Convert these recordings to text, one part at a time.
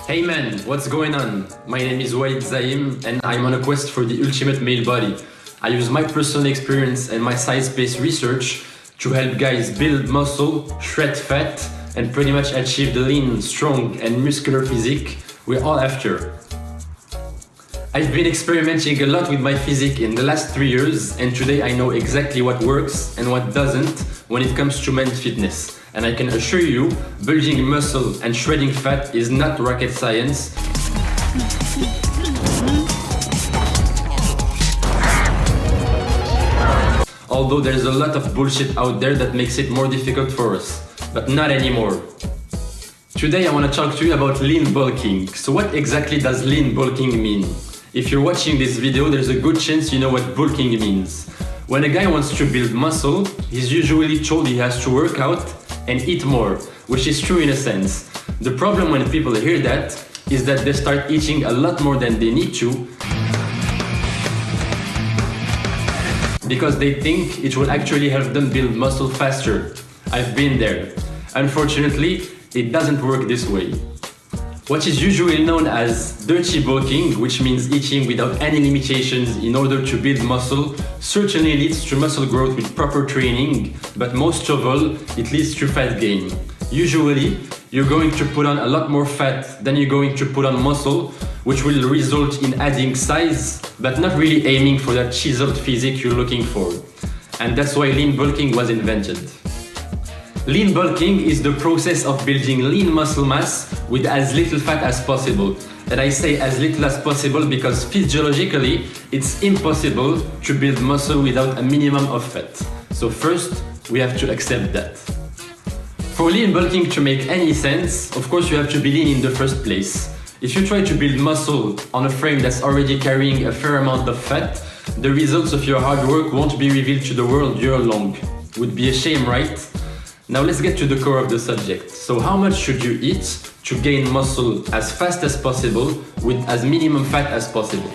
Hey man, what's going on? My name is Walid Zaim and I'm on a quest for the ultimate male body. I use my personal experience and my science-based research to help guys build muscle, shred fat, and pretty much achieve the lean, strong, and muscular physique we're all after. I've been experimenting a lot with my physique in the last 3 years, and today I know exactly what works and what doesn't when it comes to men's fitness. And I can assure you, building muscle and shredding fat is not rocket science. Although there's a lot of bullshit out there that makes it more difficult for us. But not anymore. Today I want to talk to you about lean bulking. So what exactly does lean bulking mean? If you're watching this video, there's a good chance you know what bulking means. When a guy wants to build muscle, he's usually told he has to work out and eat more, which is true in a sense. The problem when people hear that is that they start eating a lot more than they need to because they think it will actually help them build muscle faster. I've been there. Unfortunately, it doesn't work this way. What is usually known as dirty bulking, which means eating without any limitations in order to build muscle, certainly leads to muscle growth with proper training, but most of all, it leads to fat gain. Usually, you're going to put on a lot more fat than you're going to put on muscle, which will result in adding size, but not really aiming for that chiseled physique you're looking for. And that's why lean bulking was invented. Lean bulking is the process of building lean muscle mass with as little fat as possible. And I say as little as possible because physiologically, it's impossible to build muscle without a minimum of fat. So first, we have to accept that. For lean bulking to make any sense, of course you have to be lean in the first place. If you try to build muscle on a frame that's already carrying a fair amount of fat, the results of your hard work won't be revealed to the world year long. Would be a shame, right? Now let's get to the core of the subject. So how much should you eat to gain muscle as fast as possible with as minimum fat as possible?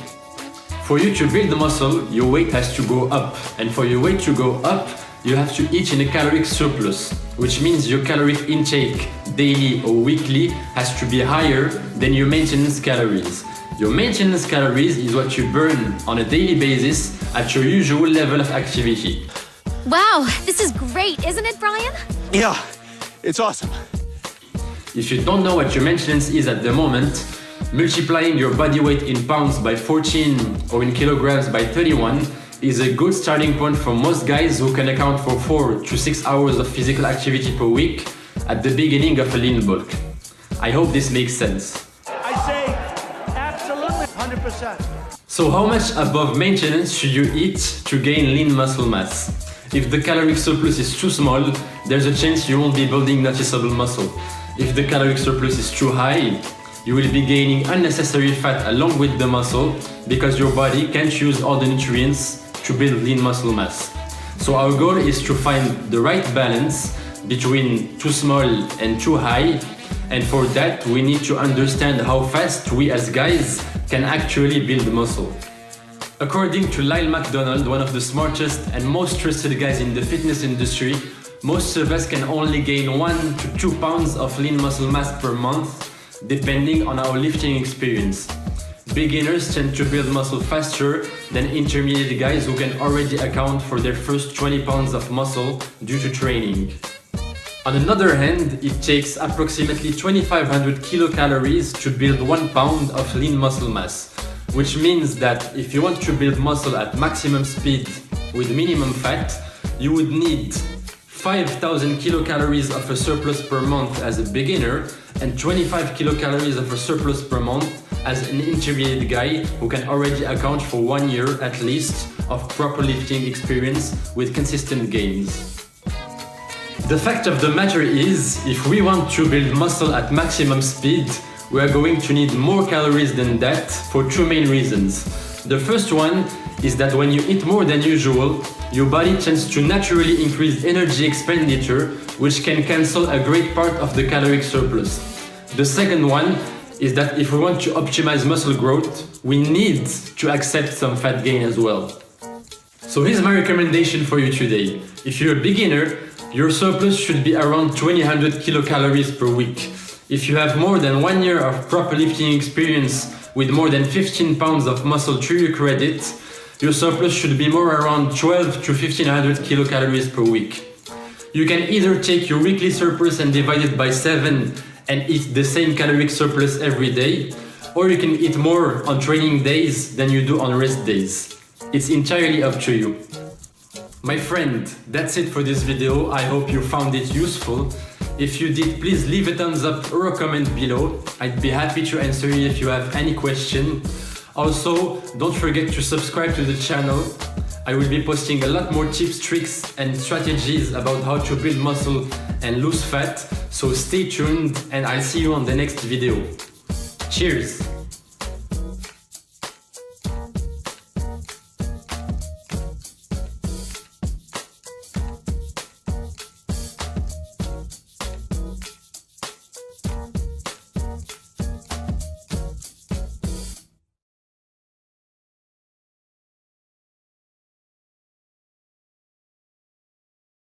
For you to build the muscle, your weight has to go up. And for your weight to go up, you have to eat in a caloric surplus, which means your caloric intake daily or weekly has to be higher than your maintenance calories. Your maintenance calories is what you burn on a daily basis at your usual level of activity. Wow, this is great, isn't it, Brian? Yeah, it's awesome. If you don't know what your maintenance is at the moment, multiplying your body weight in pounds by 14 or in kilograms by 31 is a good starting point for most guys who can account for 4 to 6 hours of physical activity per week at the beginning of a lean bulk. I hope this makes sense. I say absolutely 100%. So how much above maintenance should you eat to gain lean muscle mass? If the caloric surplus is too small, there's a chance you won't be building noticeable muscle. If the caloric surplus is too high, you will be gaining unnecessary fat along with the muscle because your body can't use all the nutrients to build lean muscle mass. So our goal is to find the right balance between too small and too high, and for that we need to understand how fast we as guys can actually build muscle. According to Lyle McDonald, one of the smartest and most trusted guys in the fitness industry, most of us can only gain 1 to 2 pounds of lean muscle mass per month, depending on our lifting experience. Beginners tend to build muscle faster than intermediate guys who can already account for their first 20 pounds of muscle due to training. On another hand, it takes approximately 2,500 kilocalories to build 1 pound of lean muscle mass, which means that if you want to build muscle at maximum speed with minimum fat, you would need 5,000 kilocalories of a surplus per month as a beginner and 25 kilocalories of a surplus per month as an intermediate guy who can already account for 1 year at least of proper lifting experience with consistent gains. The fact of the matter is, if we want to build muscle at maximum speed, we are going to need more calories than that for 2 main reasons. The first one is that when you eat more than usual, your body tends to naturally increase energy expenditure, which can cancel a great part of the caloric surplus. The second one is that if we want to optimize muscle growth, we need to accept some fat gain as well. So here's my recommendation for you today. If you're a beginner, your surplus should be around 2,000 kilocalories per week. If you have more than 1 year of proper lifting experience with more than 15 pounds of muscle through your credit, your surplus should be more around 12 to 1500 kilocalories per week. You can either take your weekly surplus and divide it by 7 and eat the same caloric surplus every day, or you can eat more on training days than you do on rest days. It's entirely up to you. My friend, that's it for this video. I hope you found it useful. If you did, please leave a thumbs up or a comment below. I'd be happy to answer you if you have any question. Also, don't forget to subscribe to the channel. I will be posting a lot more tips, tricks and strategies about how to build muscle and lose fat. So stay tuned and I'll see you on the next video. Cheers!